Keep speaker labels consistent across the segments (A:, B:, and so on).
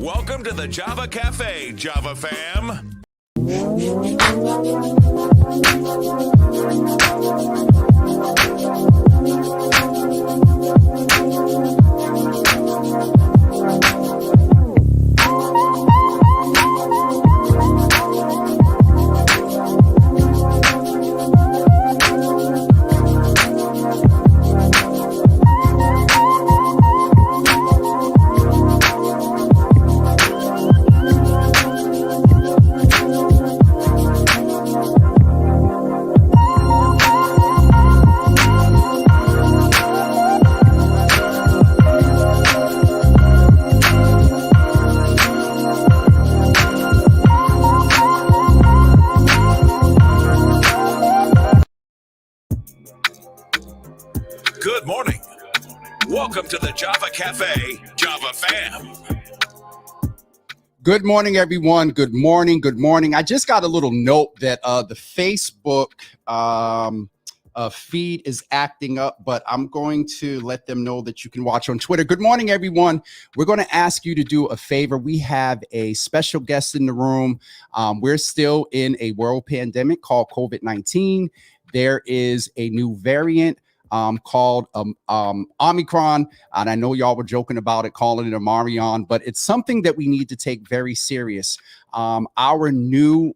A: Welcome to the Java Cafe, Java fam. Good morning. Welcome to the Java Cafe, Java fam.
B: Good morning, everyone. Good morning. Good morning. I just got a little note that the Facebook feed is acting up, but I'm going to let them know that you can watch on Twitter. Good morning, everyone. We're going to ask you to do a favor. We have a special guest in the room. We're still in a world pandemic called COVID-19. There is a new variant called Omicron, and I know y'all were joking about it, calling it a Marion, but it's something that we need to take very serious. Our new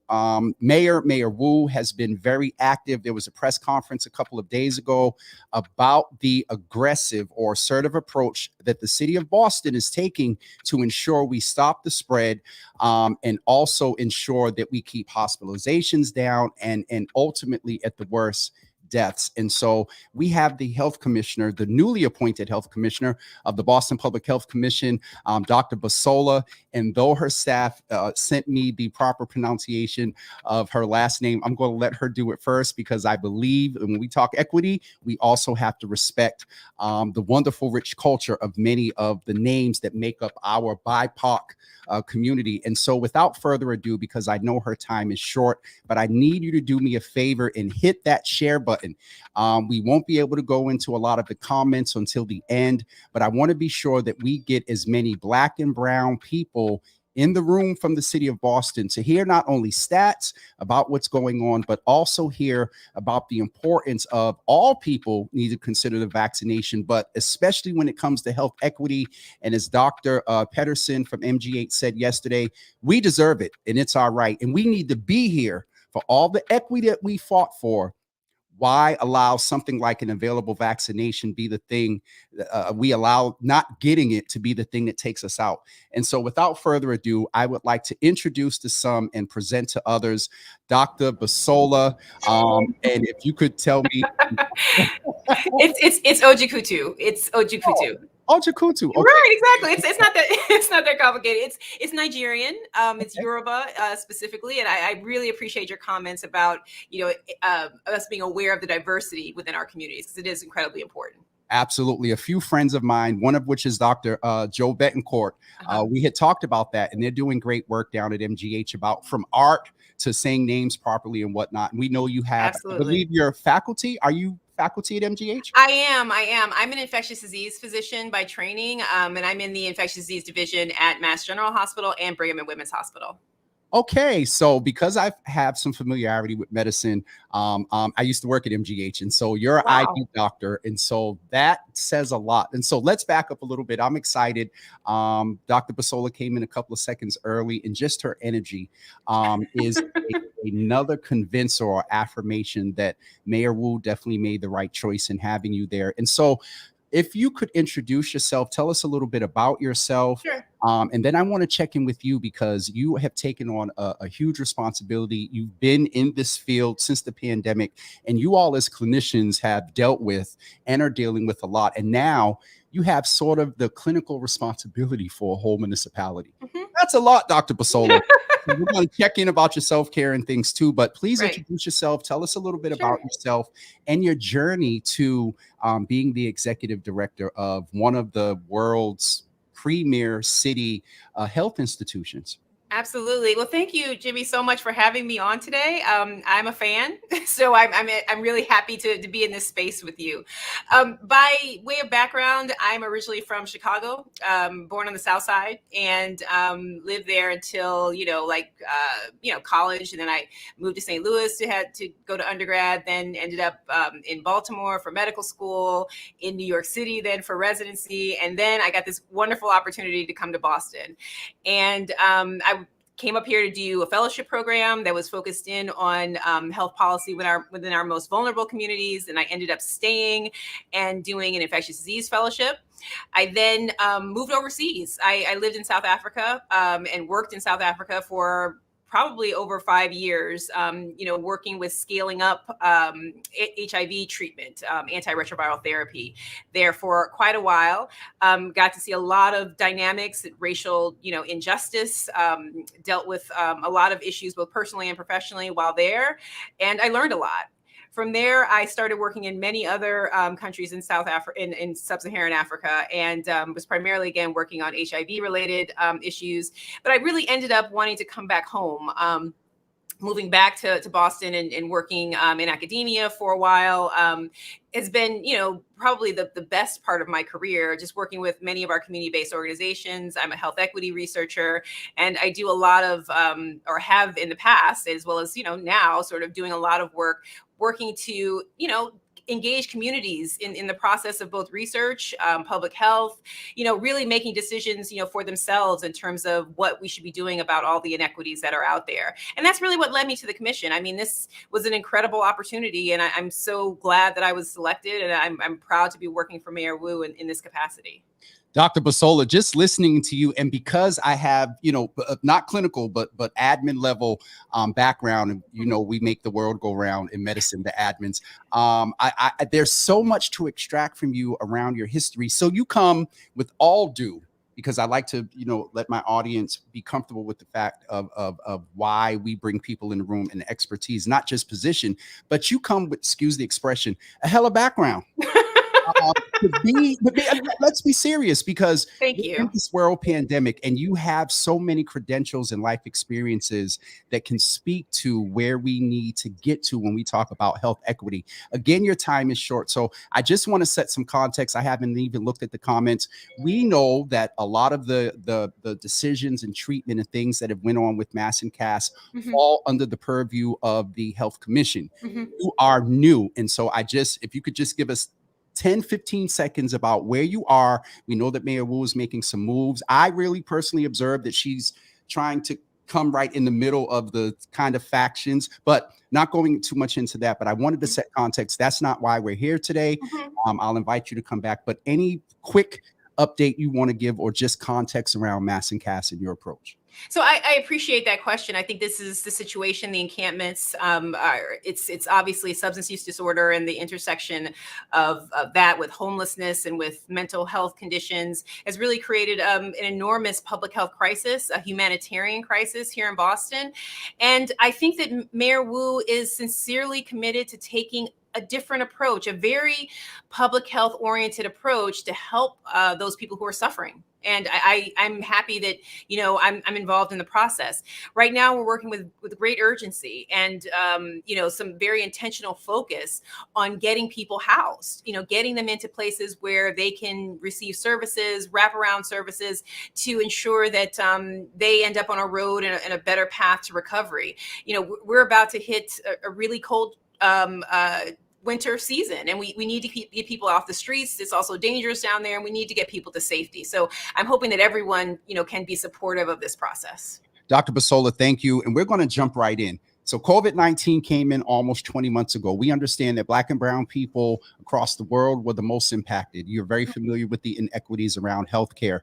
B: Mayor Wu, has been very active. There was a press conference a couple of days ago about the aggressive or assertive approach that the city of Boston is taking to ensure we stop the spread, and also ensure that we keep hospitalizations down and ultimately, at the worst, deaths. And so we have the health commissioner, the newly appointed health commissioner of the Boston Public Health Commission, Dr. Bisola. And though her staff sent me the proper pronunciation of her last name, I'm going to let her do it first, because I believe when we talk equity, we also have to respect the wonderful, rich culture of many of the names that make up our BIPOC community. And so without further ado, because I know her time is short, but I need you to do me a favor and hit that share button. We won't be able to go into a lot of the comments until the end, but I want to be sure that we get as many Black and brown people in the room from the city of Boston to hear not only stats about what's going on, but also hear about the importance of all people need to consider the vaccination, but especially when it comes to health equity. And as Dr. Pedersen from MGH said yesterday, we deserve it and it's our right. And we need to be here for all the equity that we fought for. Why allow something like an available vaccination be the thing we allow not getting it to be the thing that takes us out? And so without further ado, I would like to introduce to some and present to others Dr. Bisola. And if you could tell me.
C: It's Ojikutu. It's Ojikutu.
B: Ojikutu. Okay.
C: Right, exactly. It's not that complicated. It's Nigerian. It's Yoruba specifically, and I really appreciate your comments about us being aware of the diversity within our communities, because it is incredibly important.
B: Absolutely. A few friends of mine, one of which is Dr. Joe Betancourt. We had talked about that, and they're doing great work down at MGH about from art to saying names properly and whatnot. And we know you have,
C: Absolutely.
B: I believe you're faculty. Are you faculty at MGH?
C: I am. I'm an infectious disease physician by training, and I'm in the infectious disease division at Mass General Hospital and Brigham and Women's Hospital.
B: Okay, so because I have some familiarity with medicine, I used to work at MGH, and so you're an IV doctor, and so that says a lot. And so let's back up a little bit. I'm excited. Dr. Bisola came in a couple of seconds early, and just her energy is another convincer or affirmation that Mayor Wu definitely made the right choice in having you there. And so if you could introduce yourself, tell us a little bit about yourself.
C: Sure.
B: And then I want to check in with you, because you have taken on a huge responsibility. You've been in this field since the pandemic, and you all as clinicians have dealt with and are dealing with a lot. And now you have sort of the clinical responsibility for a whole municipality. Mm-hmm. That's a lot, Dr. Bisola. We're going to check in about your self-care and things too, but please introduce yourself. Tell us a little bit about yourself and your journey to being the executive director of one of the world's premier city health institutions.
C: Absolutely. Well, thank you, Jimmy, so much for having me on today. I'm a fan, so I'm really happy to be in this space with you. By way of background, I'm originally from Chicago, born on the South Side, and lived there until college, and then I moved to St. Louis to go to undergrad. Then ended up in Baltimore for medical school, in New York City then for residency, and then I got this wonderful opportunity to come to Boston, and I came up here to do a fellowship program that was focused in on health policy within our most vulnerable communities. And I ended up staying and doing an infectious disease fellowship. I then moved overseas. I lived in South Africa and worked in South Africa for probably over 5 years, working with scaling up HIV treatment, antiretroviral therapy there for quite a while. Got to see a lot of dynamics, racial, injustice, dealt with a lot of issues, both personally and professionally while there. And I learned a lot. From there, I started working in many other countries in South Africa, in sub-Saharan Africa, and was primarily, again, working on HIV-related issues. But I really ended up wanting to come back home. Moving back to Boston and working in academia for a while has been, probably the best part of my career, just working with many of our community-based organizations. I'm a health equity researcher, and I do a lot of, or have in the past, as well as, now sort of doing a lot of work, working to, engage communities in the process of both research, public health, really making decisions, for themselves in terms of what we should be doing about all the inequities that are out there. And that's really what led me to the commission. I mean, this was an incredible opportunity, and I'm so glad that I was selected, and I'm proud to be working for Mayor Wu in this capacity.
B: Dr. Bisola, just listening to you, and because I have, not clinical, but admin level background, and we make the world go round in medicine, the admins. There's so much to extract from you around your history. So you come with all due, because I like to, let my audience be comfortable with the fact of why we bring people in the room and expertise, not just position, but you come with, excuse the expression, a hella background. Let's be serious, because
C: Thank you.
B: In this world pandemic, and you have so many credentials and life experiences that can speak to where we need to get to when we talk about health equity. Again, your time is short, so I just want to set some context. I haven't even looked at the comments. We know that a lot of the decisions and treatment and things that have went on with Mass and Cass fall under the purview of the Health Commission. You are new, and so if you could just give us 10-15 seconds about where you are. We know that Mayor Wu is making some moves. I really personally observed that she's trying to come right in the middle of the kind of factions, but not going too much into that. But I wanted to set context. That's not why we're here today. I'll invite you to come back, but any quick update you want to give, or just context around Mass and Cass and your approach?
C: So I appreciate that question. I think this is the situation. The encampments, it's obviously substance use disorder, and the intersection of that with homelessness and with mental health conditions has really created an enormous public health crisis, a humanitarian crisis here in Boston. And I think that Mayor Wu is sincerely committed to taking a different approach, a very public health oriented approach to help those people who are suffering. And I'm happy that, I'm involved in the process. Right now, we're working with great urgency and, some very intentional focus on getting people housed, getting them into places where they can receive services, wraparound services, to ensure that they end up on a road and a better path to recovery. We're about to hit a really cold winter season, and we need to get people off the streets. It's also dangerous down there, and we need to get people to safety. So I'm hoping that everyone, can be supportive of this process.
B: Dr. Bisola, thank you. And we're going to jump right in. So COVID-19 came in almost 20 months ago. We understand that Black and brown people across the world were the most impacted. You're very familiar with the inequities around healthcare.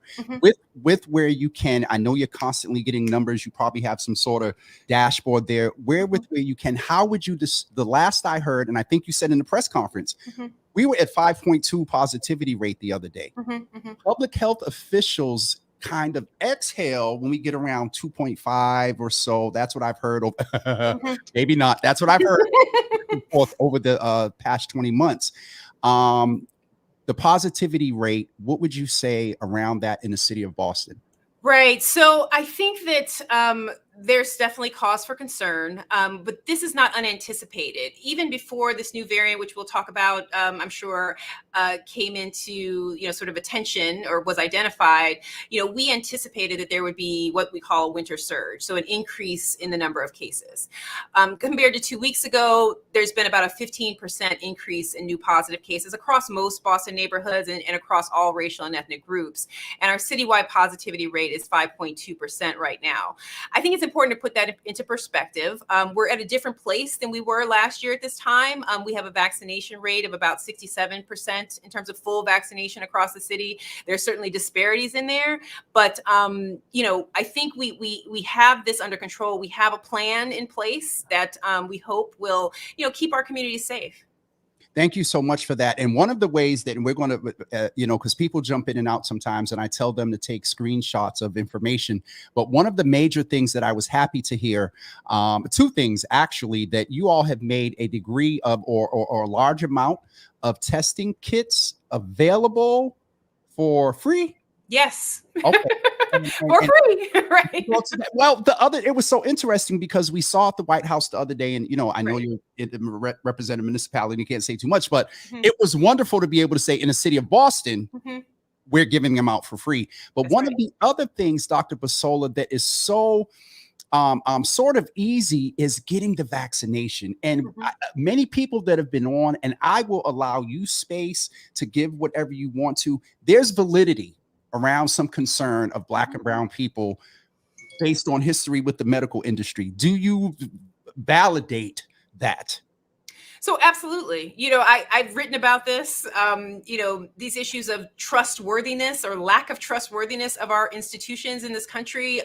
B: With where you can, I know you're constantly getting numbers. You probably have some sort of dashboard there. Where you can, how would you, the last I heard, and I think you said in the press conference, we were at 5.2 positivity rate the other day. Public health officials kind of exhale when we get around 2.5 or so. That's what I've heard. Maybe not. That's what I've heard over the past 20 months. The positivity rate, what would you say around that in the city of Boston?
C: Right. So I think that there's definitely cause for concern, but this is not unanticipated. Even before this new variant, which we'll talk about, I'm sure, came into sort of attention or was identified. We anticipated that there would be what we call a winter surge, so an increase in the number of cases. Compared to 2 weeks ago, there's been about a 15% increase in new positive cases across most Boston neighborhoods and across all racial and ethnic groups. And our citywide positivity rate is 5.2% right now. I think it's important to put that into perspective. We're at a different place than we were last year at this time. We have a vaccination rate of about 67% in terms of full vaccination across the city. There's certainly disparities in there, but I think we have this under control. We have a plan in place that we hope will keep our community safe.
B: Thank you so much for that. And one of the ways that we're going to, because people jump in and out sometimes, and I tell them to take screenshots of information. But one of the major things that I was happy to hear, two things actually, that you all have made a degree of or a large amount of testing kits available for free.
C: Yes.
B: Okay.
C: For free, right?
B: Well, it was so interesting because we saw at the White House the other day, and I know you represent a municipality, and you can't say too much, but it was wonderful to be able to say in the city of Boston, we're giving them out for free. But
C: That's
B: one
C: right.
B: of the other things, Dr. Bisola, that is so sort of easy is getting the vaccination. And many people that have been on, and I will allow you space to give whatever you want to, there's validity around some concern of Black and brown people based on history with the medical industry. Do you validate that?
C: So absolutely. I've written about this, these issues of trustworthiness or lack of trustworthiness of our institutions in this country,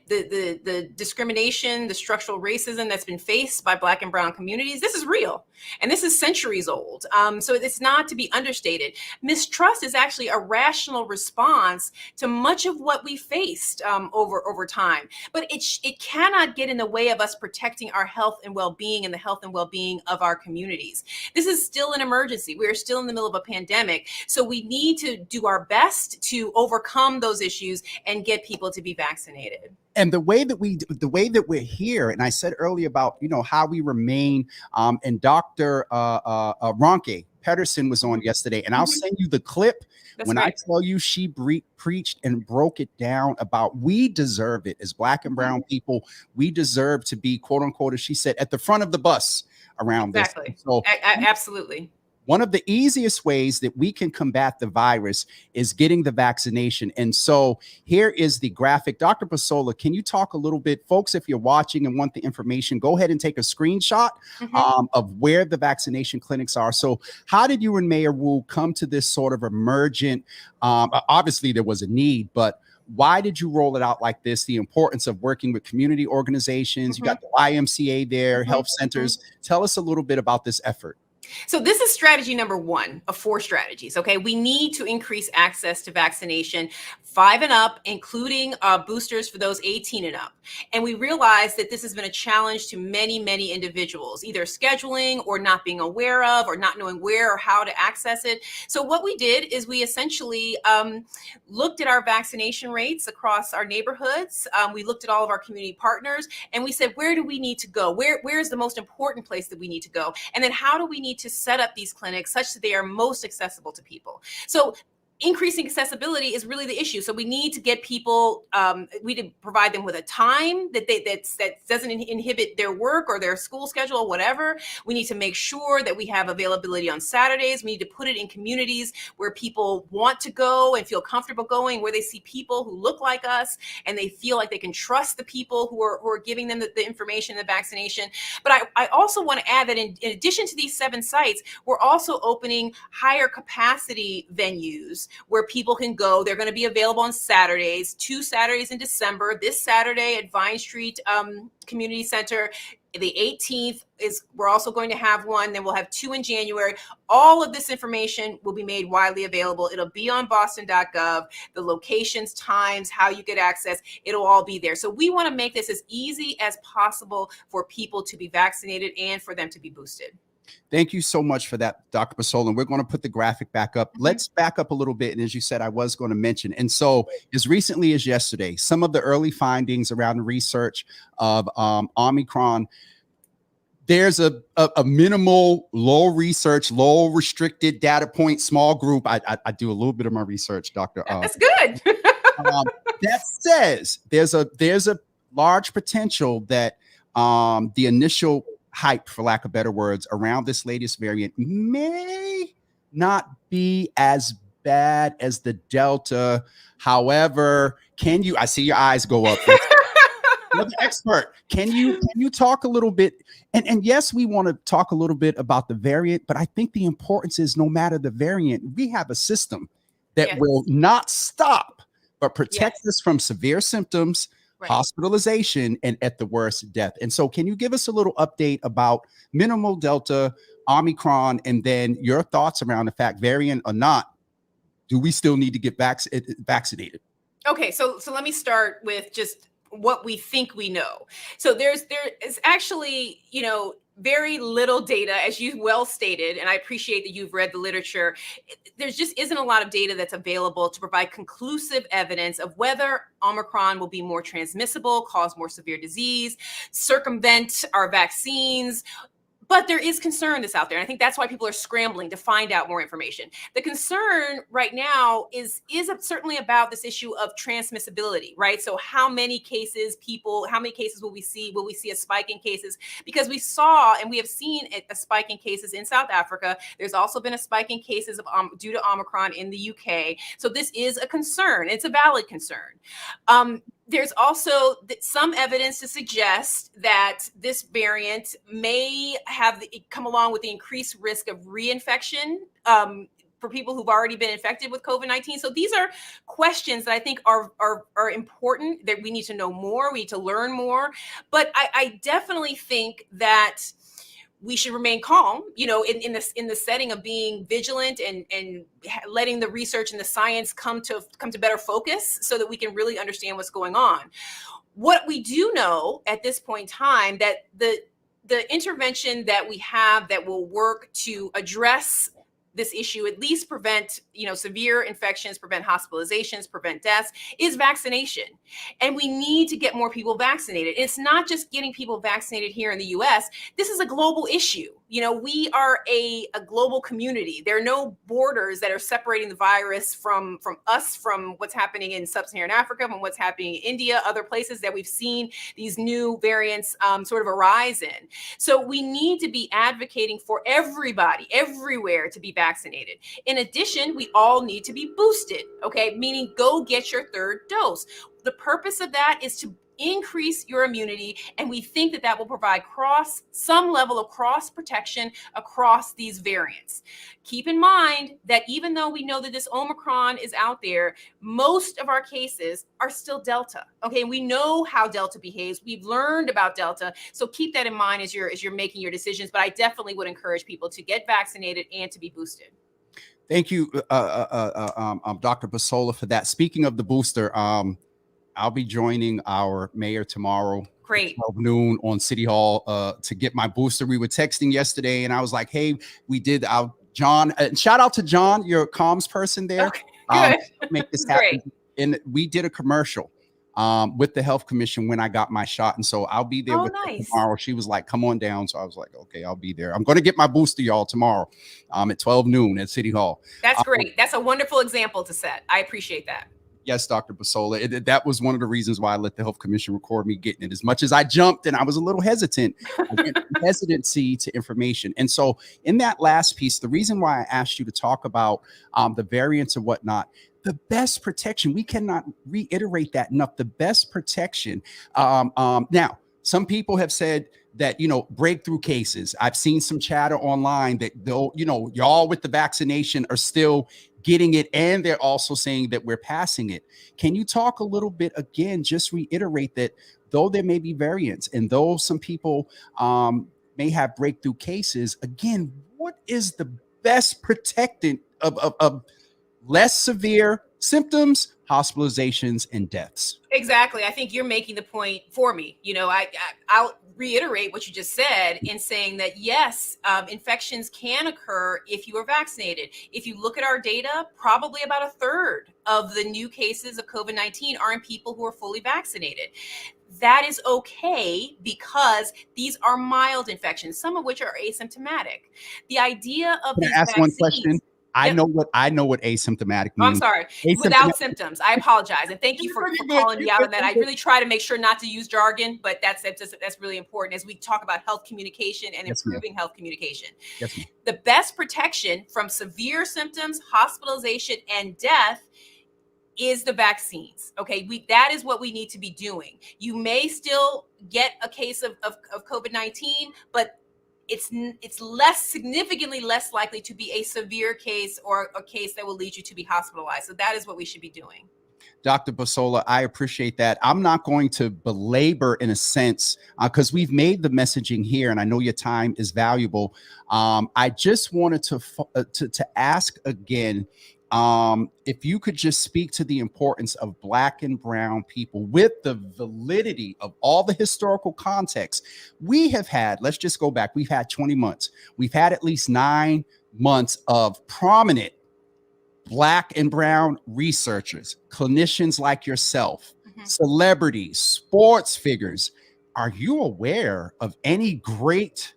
C: the discrimination, the structural racism that's been faced by Black and brown communities. This is real. And this is centuries old. So it's not to be understated. Mistrust is actually a rational response to much of what we faced over time. But it cannot get in the way of us protecting our health and well-being and the health and well-being of our communities. This is still an emergency. We are still in the middle of a pandemic. So we need to do our best to overcome those issues and get people to be vaccinated.
B: And the way that we're here, and I said earlier about how we remain, and Dr. Ronke Pedersen was on yesterday, and I'll send you the clip.
C: That's
B: when
C: right.
B: I tell you she preached and broke it down about we deserve it as Black and brown people. We deserve to be, quote unquote, as she said, at the front of the bus around
C: Exactly.
B: this. So
C: absolutely.
B: one of the easiest ways that we can combat the virus is getting the vaccination. And so here is the graphic. Dr. Bisola, can you talk a little bit? Folks, if you're watching and want the information, go ahead and take a screenshot of where the vaccination clinics are. So how did you and Mayor Wu come to this sort of emergent, obviously there was a need, but why did you roll it out like this? The importance of working with community organizations. You got the YMCA there, health centers. Tell us a little bit about this effort.
C: So this is strategy number 1 of 4 strategies. Okay, we need to increase access to vaccination 5 and up, including boosters for those 18 and up. And we realize that this has been a challenge to many, many individuals, either scheduling or not being aware of or not knowing where or how to access it. So what we did is we essentially looked at our vaccination rates across our neighborhoods. We looked at all of our community partners, and we said, where do we need to go? Where is the most important place that we need to go? And then how do we need to set up these clinics such that they are most accessible to people? So increasing accessibility is really the issue. So we need to get people, we need to provide them with a time that doesn't inhibit their work or their school schedule or whatever. We need to make sure that we have availability on Saturdays. We need to put it in communities where people want to go and feel comfortable going, where they see people who look like us and they feel like they can trust the people who are giving them the information, the vaccination. But I also want to add that in addition to these 7 sites, we're also opening higher capacity venues where people can go. They're going to be available on Saturdays, 2 Saturdays in December. This Saturday at Vine Street Community Center. The 18th we're also going to have one. Then we'll have 2 in January. All of this information will be made widely available. It'll be on boston.gov, the locations, times, how you get access. It'll all be there. So we want to make this as easy as possible for people to be vaccinated and for them to be boosted.
B: Thank you so much for that, Dr. Bisola. We're going to put the graphic back up. Let's back up a little bit. And as you said, I was going to mention. And so as recently as yesterday, some of the early findings around the research of Omicron, there's a minimal, low research, low restricted data point, small group. I do a little bit of my research, Dr.
C: That's good.
B: That says there's a large potential that the initial hype, for lack of better words, around this latest variant may not be as bad as the Delta. However, I see your eyes go up. You're the expert. Can you talk a little bit? And yes, we want to talk a little bit about the variant, but I think the importance is no matter the variant, we have a system that will not stop, but protect us from severe symptoms, hospitalization, and at the worst, death. And so can you give us a little update about minimal Delta, Omicron, and then your thoughts around the fact, variant or not, do we still need to get vaccinated?
C: Okay, so let me start with just what we think we know. So there is actually, very little data, as you well stated, and I appreciate that you've read the literature. There just isn't a lot of data that's available to provide conclusive evidence of whether Omicron will be more transmissible, cause more severe disease, circumvent our vaccines. But there is concern that's out there. And I think that's why people are scrambling to find out more information. The concern right now is certainly about this issue of transmissibility, right? So how many cases will we see? Will we see a spike in cases? Because we saw, and we have seen a spike in cases in South Africa. There's also been a spike in cases due to Omicron in the UK. So this is a concern. It's a valid concern. There's also some evidence to suggest that this variant may have come along with the increased risk of reinfection for people who've already been infected with COVID-19. So these are questions that I think are important, that we need to know more, we need to learn more. But I definitely think that we should remain calm, in the setting of being vigilant and letting the research and the science come to better focus so that we can really understand what's going on. What we do know at this point in time, that the intervention that we have that will work to address this issue, at least prevent, severe infections, prevent hospitalizations, prevent deaths, is vaccination. And we need to get more people vaccinated. It's not just getting people vaccinated here in the US. This is a global issue. We are a global community. There are no borders that are separating the virus from us, from what's happening in sub-Saharan Africa, from what's happening in India, other places that we've seen these new variants sort of arise in. So we need to be advocating for everybody, everywhere, to be vaccinated. In addition, we all need to be boosted, okay? Meaning go get your third dose. The purpose of that is to increase your immunity, and we think that will provide some level of cross protection across these variants. Keep in mind that even though we know that this Omicron is out there, most of our cases are still Delta. Okay, we know how Delta behaves. We've learned about Delta, so keep that in mind as you're making your decisions. But I definitely would encourage people to get vaccinated and to be boosted.
B: Thank you, Dr. Bisola, for that. Speaking of the booster, I'll be joining our mayor tomorrow.
C: Great.
B: 12 noon on City Hall to get my booster. We were texting yesterday, and I was like, "Hey, we did our John." Shout out to John, your comms person there.
C: Okay, good.
B: Make this happen.
C: Great.
B: And we did a commercial with the Health Commission when I got my shot, and so I'll be there with her tomorrow. She was like, "Come on down," so I was like, "Okay, I'll be there." I'm going to get my booster, y'all, tomorrow at 12 noon at City Hall.
C: That's great. That's a wonderful example to set. I appreciate that.
B: Yes, Dr. Bisola. That was one of the reasons why I let the Health Commission record me getting it. As much as I jumped and I was a little hesitant, hesitancy to information. And so in that last piece, the reason why I asked you to talk about the variants and whatnot, the best protection, we cannot reiterate that enough, the best protection. Now, some people have said that, breakthrough cases. I've seen some chatter online that y'all with the vaccination are still getting it, and they're also saying that we're passing it. Can you talk a little bit again, just reiterate that though there may be variants and though some people may have breakthrough cases, again, what is the best protectant of less severe symptoms, hospitalizations, and deaths?
C: Exactly. I think you're making the point for me. reiterate what you just said in saying that, yes, infections can occur if you are vaccinated. If you look at our data, probably about a third of the new cases of COVID-19 are in people who are fully vaccinated. That is okay because these are mild infections, some of which are asymptomatic. The idea of
B: Can
C: these
B: I ask one question?
C: vaccines.
B: I
C: Yep.
B: know what asymptomatic
C: Oh, I'm
B: means.
C: sorry. Without symptoms. I apologize. And thank you for calling me out on that. I really try to make sure not to use jargon, but that's really important as we talk about health communication and
B: Yes, ma'am.
C: improving health communication.
B: Yes, ma'am.
C: The best protection from severe symptoms, hospitalization, and death is the vaccines. Okay, that is what we need to be doing. You may still get a case of COVID-19, but it's significantly less likely to be a severe case or a case that will lead you to be hospitalized. So that is what we should be doing.
B: Dr. Bisola, I appreciate that. I'm not going to belabor in a sense because we've made the messaging here, and I know your time is valuable. I just wanted to ask again, if you could just speak to the importance of Black and brown people with the validity of all the historical context we have had. Let's just go back. We've had 20 months. We've had at least 9 months of prominent Black and brown researchers, clinicians like yourself, celebrities, sports figures. Are you aware of any great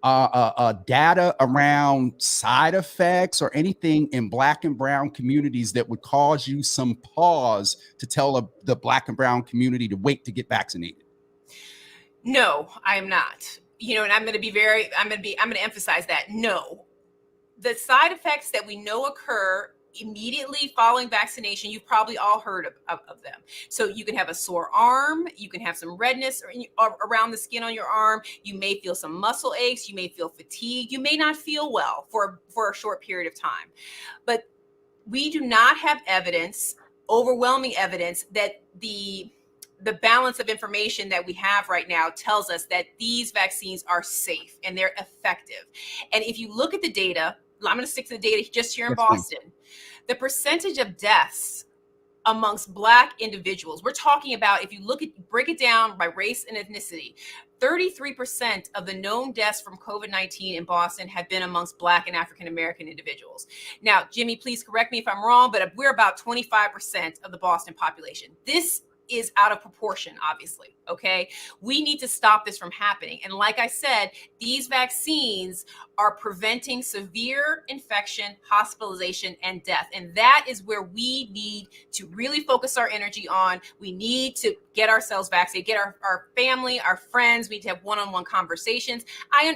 B: data around side effects or anything in Black and brown communities that would cause you some pause to tell the Black and brown community to wait to get vaccinated?
C: No, I am not. And I'm going to emphasize that. No, the side effects that we know occur immediately following vaccination, you've probably all heard of them. So you can have a sore arm, you can have some redness around the skin on your arm, you may feel some muscle aches, you may feel fatigue, you may not feel well for a short period of time. But we do not have overwhelming evidence that the balance of information that we have right now tells us that these vaccines are safe and they're effective. And if you look at the data, I'm going to stick to the data just here in Boston. The percentage of deaths amongst Black individuals, we're talking about, if you break it down by race and ethnicity, 33% of the known deaths from COVID-19 in Boston have been amongst Black and African-American individuals. Now, Jimmy, please correct me if I'm wrong, but we're about 25% of the Boston population. This is out of proportion, obviously. Okay. We need to stop this from happening. And like I said, these vaccines are preventing severe infection, hospitalization, and death. And that is where we need to really focus our energy on. We need to get ourselves vaccinated, get our family, our friends. We need to have one-on-one conversations.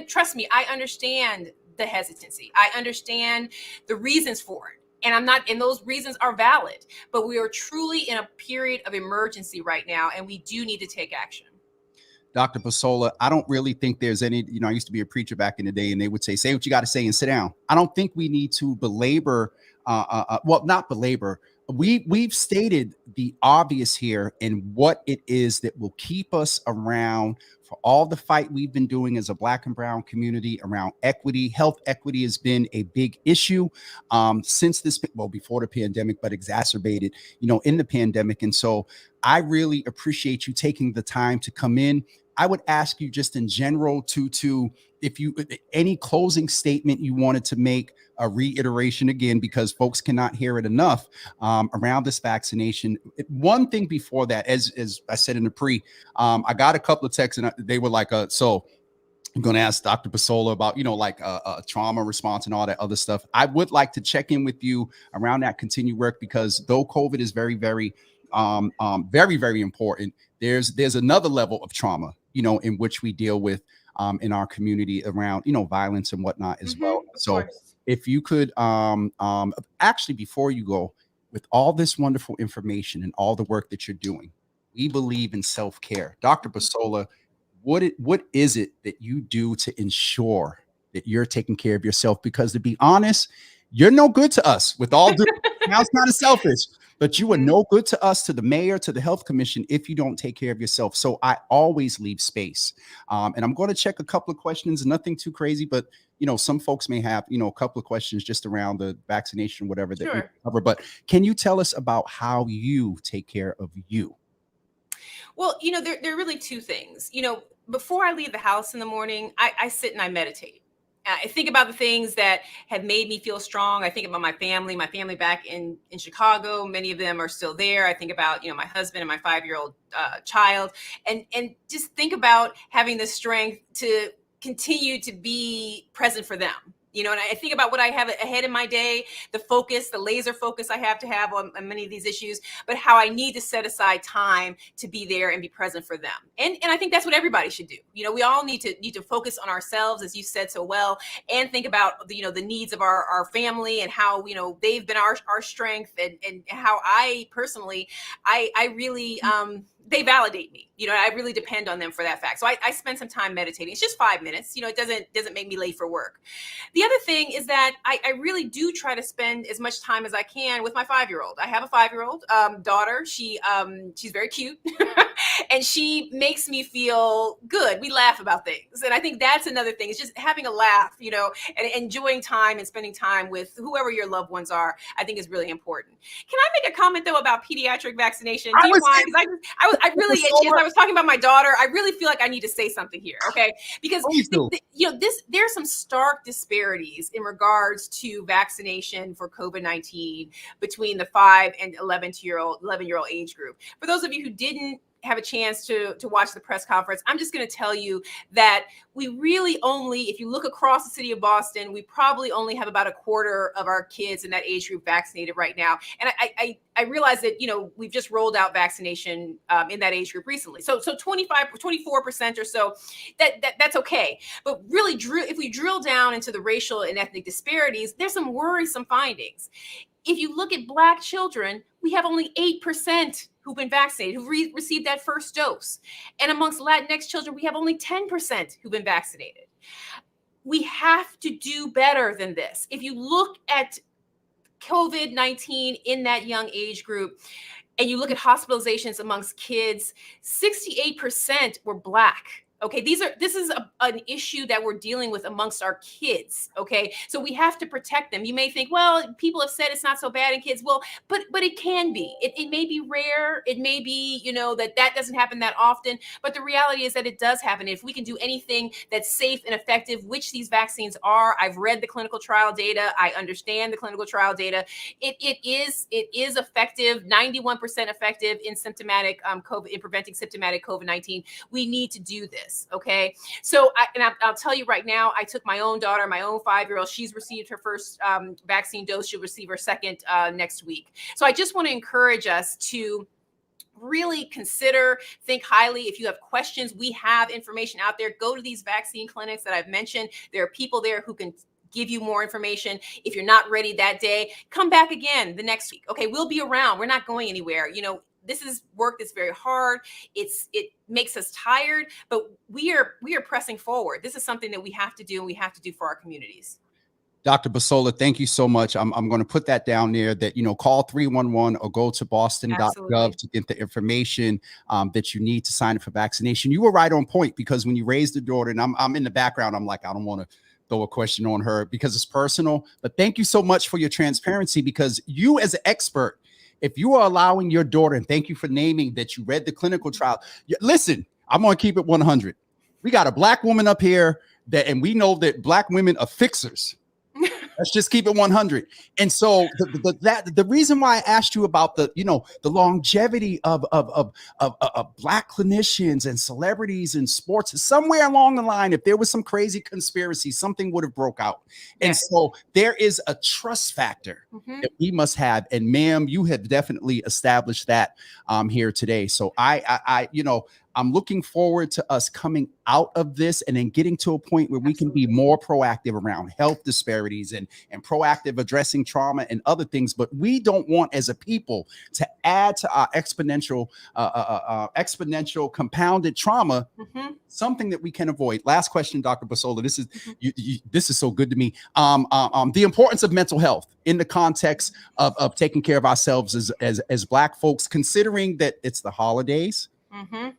C: Trust me, I understand the hesitancy. I understand the reasons for it. And those reasons are valid, but we are truly in a period of emergency right now, and we do need to take action.
B: Dr. Bisola, I don't really think there's any, I used to be a preacher back in the day, and they would say what you got to say and sit down. I don't think we need to belabor, not belabor. We've stated the obvious here and what it is that will keep us around for all the fight we've been doing as a Black and brown community around equity. Health equity has been a big issue since before the pandemic, but exacerbated, in the pandemic. And so I really appreciate you taking the time to come in. I would ask you just in general if you any closing statement you wanted to make, a reiteration again, because folks cannot hear it enough around this vaccination. One thing before that, as I said in the I got a couple of texts and they were like, so I'm going to ask Dr. Bisola about, trauma response and all that other stuff. I would like to check in with you around that continued work, because though COVID is very, very, very, very important, there's another level of trauma, in which we deal with in our community around, violence and whatnot as well. So if you could actually, before you go, with all this wonderful information and all the work that you're doing, we believe in self-care. Dr. Bisola, what is it that you do to ensure that you're taking care of yourself? Because to be honest, you're no good to us, with all due sounds kind of selfish, but you are no good to us, to the mayor, to the health commission, if you don't take care of yourself. So I always leave space. And I'm going to check a couple of questions, nothing too crazy, but some folks may have, a couple of questions just around the vaccination, whatever that we cover. But can you tell us about how you take care of you?
C: Well, there are really two things. before I leave the house in the morning, I sit and I meditate. I think about the things that have made me feel strong. I think about my family back in Chicago. Many of them are still there. I think about, my husband and my 5-year-old child, and just think about having the strength to continue to be present for them. And I think about what I have ahead in my day, the focus, the laser focus I have to have on many of these issues, but how I need to set aside time to be there and be present for them. And I think that's what everybody should do. We all need to focus on ourselves, as you said so well, and think about the needs of our family and how they've been our strength, and how I personally I really they validate me. I really depend on them for that fact. So I spend some time meditating. It's just 5 minutes. It doesn't make me late for work. The other thing is that I really do try to spend as much time as I can with my 5-year-old. I have a 5-year-old daughter. She's very cute, and she makes me feel good. We laugh about things, and I think that's another thing. It's just having a laugh, and enjoying time and spending time with whoever your loved ones are. I think is really important. Can I make a comment though about pediatric vaccination? Do you mind? Because I really, as I was talking about my daughter, I really feel like I need to say something here, okay? Because there's some stark disparities in regards to vaccination for COVID-19 between the 5 and 11-year-old age group. For those of you who didn't have a chance to watch the press conference, I'm just going to tell you that we really only, if you look across the city of Boston, we probably only have about a quarter of our kids in that age group vaccinated right now. And I realize that, we've just rolled out vaccination in that age group recently. So 24% or so, that's okay. But really, if we drill down into the racial and ethnic disparities, there's some worrisome findings. If you look at Black children, we have only 8% who've been vaccinated, who've received that first dose. And amongst Latinx children, we have only 10% who've been vaccinated. We have to do better than this. If you look at COVID-19 in that young age group, and you look at hospitalizations amongst kids, 68% were Black. Okay, this is an issue that we're dealing with amongst our kids. Okay, so we have to protect them. You may think, well, people have said it's not so bad in kids. Well, but it can be. It may be rare. It may be, that doesn't happen that often. But the reality is that it does happen. If we can do anything that's safe and effective, which these vaccines are, I've read the clinical trial data. I understand the clinical trial data. It is effective, 91% effective in symptomatic COVID, in preventing symptomatic COVID-19. We need to do this. Okay. So I'll tell you right now, I took my own daughter, my own 5-year-old. She's received her first vaccine dose. She'll receive her second next week. So I just want to encourage us to really think highly. If you have questions, we have information out there. Go to these vaccine clinics that I've mentioned. There are people there who can give you more information. If you're not ready that day, come back again the next week. Okay. We'll be around. We're not going anywhere. This is work that's very hard. It makes us tired, but we are pressing forward. This is something that we have to do, and we have to do for our communities.
B: Dr. Bisola, thank you so much. I'm going to put that down there that, call 311 or go to boston.gov to get the information that you need to sign up for vaccination. You were right on point, because when you raised the daughter, and I'm in the background, I'm like, I don't want to throw a question on her because it's personal, but thank you so much for your transparency, because you as an expert, if you are allowing your daughter, and thank you for naming that you read the clinical trial. Listen, I'm going to keep it 100. We got a Black woman up here and we know that Black women are fixers. Let's just keep it 100. And so the reason why I asked you about the longevity of Black clinicians and celebrities in sports is somewhere along the line, if there was some crazy conspiracy, something would have broke out. And so there is a trust factor that we must have. And ma'am, you have definitely established that here today. So I'm looking forward to us coming out of this and then getting to a point where we can be more proactive around health disparities and proactive addressing trauma and other things. But we don't want, as a people, to add to our exponential compounded trauma, something that we can avoid. Last question, Dr. Bisola. This is this is so good to me. The importance of mental health in the context of taking care of ourselves as Black folks, considering that it's the holidays.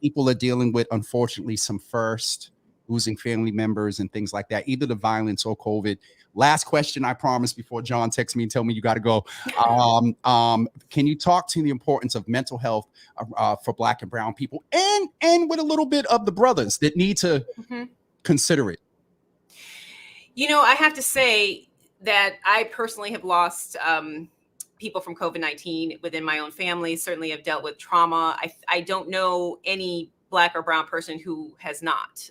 B: People are dealing with, unfortunately, some first losing family members and things like that, either the violence or COVID. Last question, I promise, before John texts me and tell me you got to go. Can you talk to the importance of mental health for Black and brown people, and with a little bit of the brothers that need to consider it?
C: You know, I have to say that I personally have lost people from COVID-19 within my own family. Certainly have dealt with trauma. I don't know any Black or brown person who has not.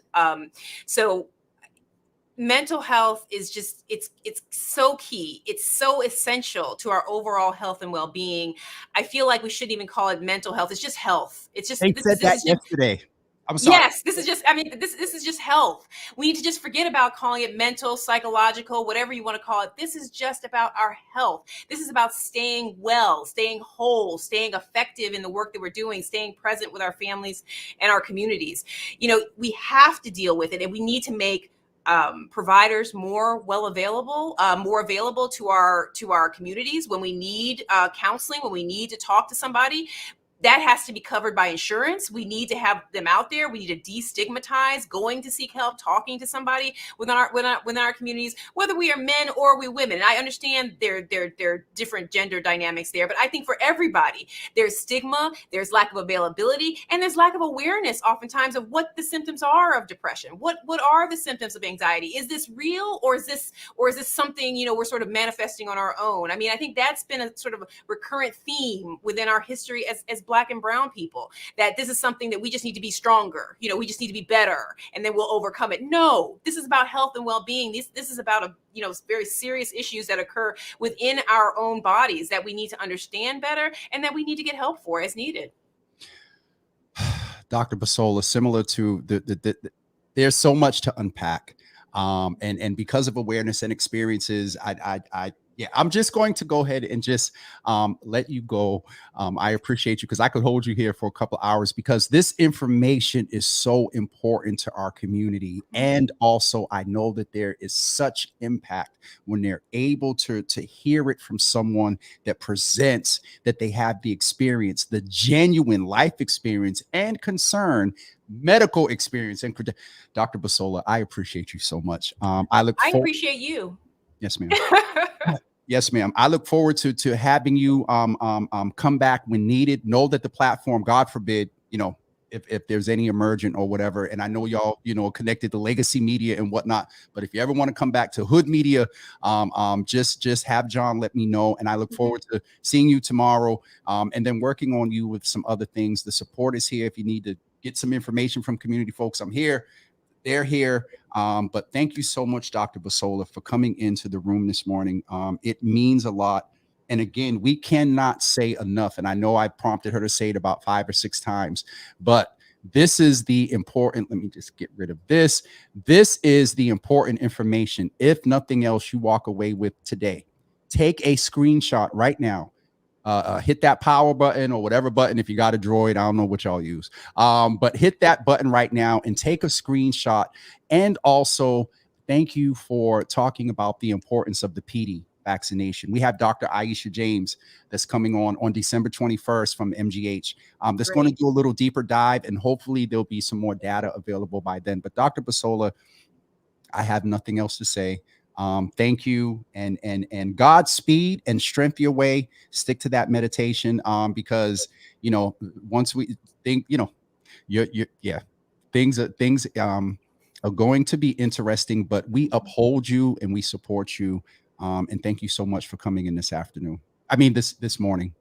C: So mental health is just, it's so key. It's so essential to our overall health and well-being. I feel like we shouldn't even call it mental health. It's just health. It's just,
B: They said that yesterday. I'm sorry.
C: Yes, this is just, I mean, this is just health. We need to just forget about calling it mental, psychological, whatever you want to call it. This is just about our health. This is about staying well, staying whole, staying effective in the work that we're doing, staying present with our families and our communities. You know, we have to deal with it, and we need to make providers more available to our communities when we need counseling, when we need to talk to somebody. That has to be covered by insurance. We need to have them out there. We need to destigmatize going to seek help, talking to somebody within our communities, whether we are men or we women. And I understand there are different gender dynamics there, but I think for everybody, there's stigma, there's lack of availability, and there's lack of awareness oftentimes of what the symptoms are of depression. What are the symptoms of anxiety? Is this real, or is this something, you know, we're sort of manifesting on our own? I mean, I think that's been a sort of a recurrent theme within our history as Black and brown people, that this is something that we just need to be stronger. You know, we just need to be better, and then we'll overcome it. No, this is about health and well-being. This is about very serious issues that occur within our own bodies that we need to understand better, and that we need to get help for as needed.
B: Dr. Bisola, similar to there's so much to unpack, and because of awareness and experiences, I'm just going to go ahead and just let you go. I appreciate you, because I could hold you here for a couple hours, because this information is so important to our community. And also, I know that there is such impact when they're able to hear it from someone that presents that they have the experience, the genuine life experience and concern, medical experience. And Dr. Bisola, I appreciate you so much. I
C: appreciate you.
B: Yes, ma'am. Yes, ma'am. I look forward to having you come back when needed. Know that the platform, God forbid, if there's any emergent or whatever, and I know y'all, connected to legacy media and whatnot, but if you ever want to come back to Hood Media, just have John let me know. And I look forward to seeing you tomorrow, and then working on you with some other things. The support is here. If you need to get some information from community folks, I'm here. They're here. But thank you so much, Dr. Bisola, for coming into the room this morning. It means a lot. And again, we cannot say enough. And I know I prompted her to say it about 5 or 6 times, but this is the important, let me just get rid of this. This is the important information. If nothing else, you walk away with today. Take a screenshot right now. Hit that power button or whatever button. If you got a Droid, I don't know what y'all use, but hit that button right now and take a screenshot. And also, thank you for talking about the importance of the PD vaccination. We have Dr. Aisha James that's coming on December 21st from MGH. That's going to do a little deeper dive, and hopefully there'll be some more data available by then. But Dr. Bisola, I have nothing else to say. Thank you, and Godspeed and strength your way. Stick to that meditation, because once we think, things are going to be interesting, but we uphold you and we support you. And thank you so much for coming in this afternoon. I mean, this morning.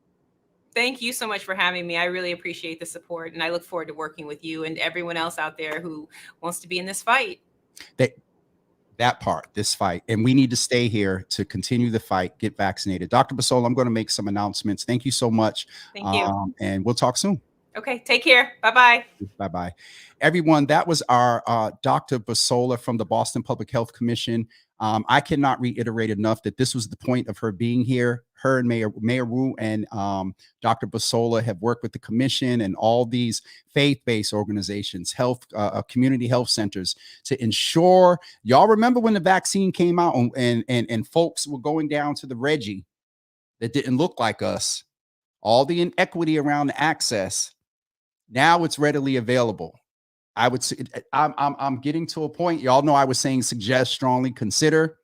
C: Thank you so much for having me. I really appreciate the support, and I look forward to working with you and everyone else out there who wants to be in this fight.
B: This fight, and we need to stay here to continue the fight, get vaccinated. Dr. Bisola, I'm going to make some announcements. Thank you so much.
C: Thank you.
B: And we'll talk soon.
C: Okay, take care. Bye-bye.
B: Bye-bye. Everyone, that was our Dr. Bisola from the Boston Public Health Commission. I cannot reiterate enough that this was the point of her being here. Her and Mayor Wu and Dr. Bisola have worked with the commission and all these faith-based organizations, community health centers, to ensure. Y'all remember when the vaccine came out and folks were going down to the Reggie that didn't look like us, all the inequity around the access. Now it's readily available. I would say I'm getting to a point. Y'all know I was saying suggest, strongly consider.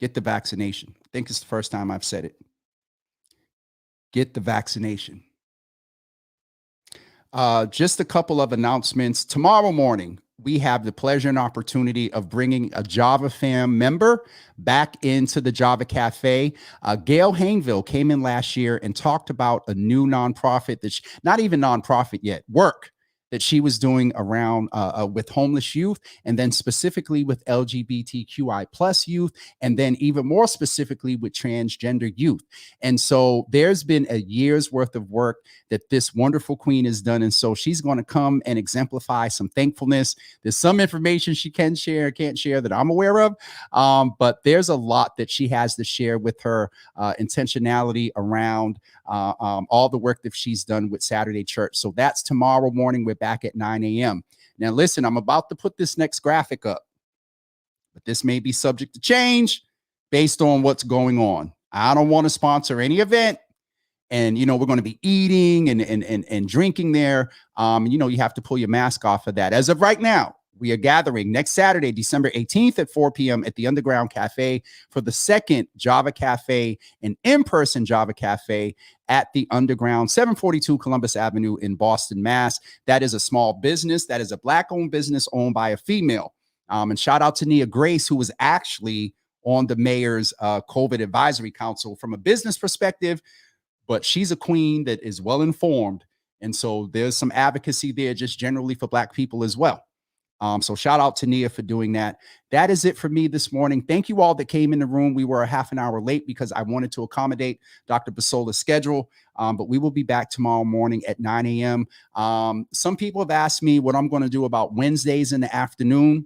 B: Get the vaccination. I think it's the first time I've said it. Get the vaccination. Just a couple of announcements. Tomorrow morning, we have the pleasure and opportunity of bringing a Java fam member back into the Java Cafe. Gail Hainville came in last year and talked about a new nonprofit that's not even nonprofit yet, work that she was doing around with homeless youth, and then specifically with LGBTQI plus youth, and then even more specifically with transgender youth. And so there's been a year's worth of work that this wonderful queen has done. And so she's going to come and exemplify some thankfulness. There's some information she can share, can't share that I'm aware of. But there's a lot that she has to share with her intentionality around all the work that she's done with Saturday Church. So that's tomorrow morning. We're back at 9 a.m. Now, listen, I'm about to put this next graphic up, but this may be subject to change based on what's going on. I don't want to sponsor any event. And, you know, we're going to be eating and drinking there. You know, you have to pull your mask off of that. As of right now, we are gathering next Saturday, December 18th at 4 p.m. at the Underground Cafe for the second Java Cafe, an in-person Java Cafe at the Underground, 742 Columbus Avenue in Boston, Mass. That is a small business. That is a Black-owned business owned by a female. And shout out to Nia Grace, who was actually on the mayor's COVID advisory council from a business perspective, but she's a queen that is well informed. And so there's some advocacy there just generally for Black people as well. So shout out to Nia for doing that. That is it for me this morning. Thank you all that came in the room. We were a half an hour late because I wanted to accommodate Dr. Bisola's schedule, but we will be back tomorrow morning at 9 a.m. Some people have asked me what I'm going to do about Wednesdays in the afternoon.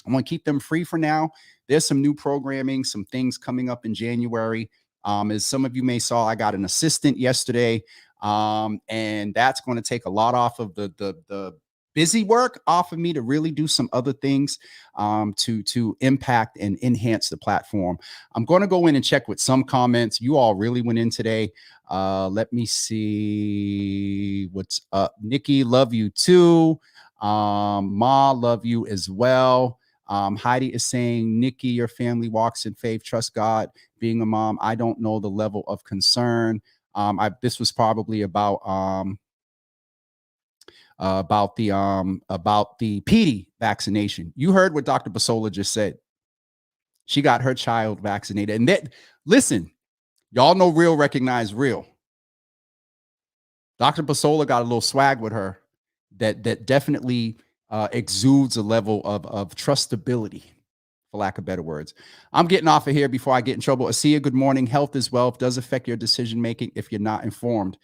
B: I'm going to keep them free for now. There's some new programming, some things coming up in January. As some of you may saw, I got an assistant yesterday, and that's going to take a lot off of the busy work off of me to really do some other things to impact and enhance the platform. I'm going to go in and check with some comments. You all really went in today. Let me see what's up. Nikki, love you too. Ma, love you as well. Heidi is saying, Nikki, your family walks in faith, trust God. Being a mom, I don't know the level of concern. This was probably about the PD vaccination. You heard what Dr. Bisola just said. She got her child vaccinated. And that, listen, y'all know real recognize real. Dr. Bisola got a little swag with her that definitely exudes a level of trustability, for lack of better words. I'm getting off of here before I get in trouble. Asia, good morning. Health is wealth does affect your decision making if you're not informed.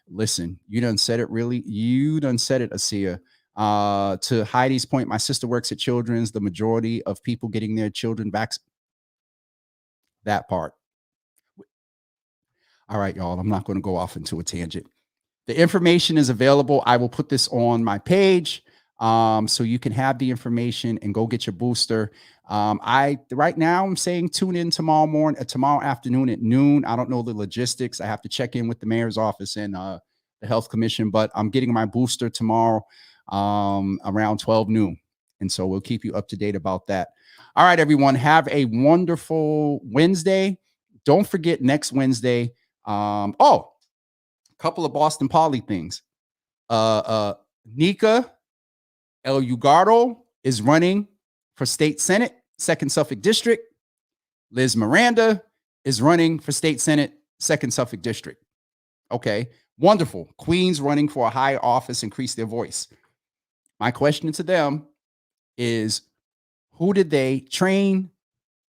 B: Listen, you done said it, really. You done said it, Asia. To Heidi's point, my sister works at Children's. The majority of people getting their children vaccinated. That part. All right, y'all. I'm not going to go off into a tangent. The information is available. I will put this on my page so you can have the information and go get your booster. Right now I'm saying tune in tomorrow afternoon at noon. I don't know the logistics. I have to check in with the mayor's office and the health commission, but I'm getting my booster tomorrow around 12 noon. And so we'll keep you up to date about that. All right, everyone, have a wonderful Wednesday. Don't forget next Wednesday. A couple of Boston Poly things. Nika Ojikutu is running for state Senate, 2nd Suffolk District. Liz Miranda is running for state Senate, 2nd Suffolk District. Okay, wonderful. Queens running for a higher office, increase their voice. My question to them is, who did they train?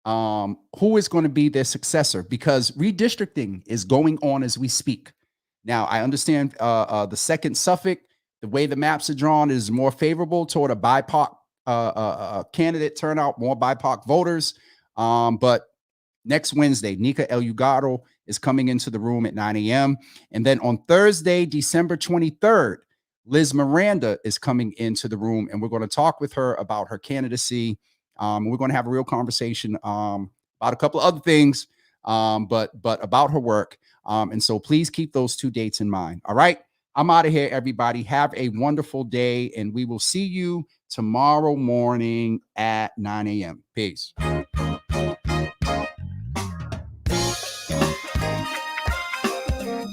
B: Who is going to be their successor? Because redistricting is going on as we speak. Now, I understand the 2nd Suffolk, the way the maps are drawn is more favorable toward a BIPOC candidate turnout, more BIPOC voters. But next Wednesday, Nika Ojikutu is coming into the room at 9 a.m. And then on Thursday, December 23rd, Liz Miranda is coming into the room, and we're going to talk with her about her candidacy. We're going to have a real conversation about a couple of other things, but about her work. And so please keep those 2 dates in mind. All right. I'm out of here, everybody. Have a wonderful day, and we will see you tomorrow morning at 9 a.m. Peace.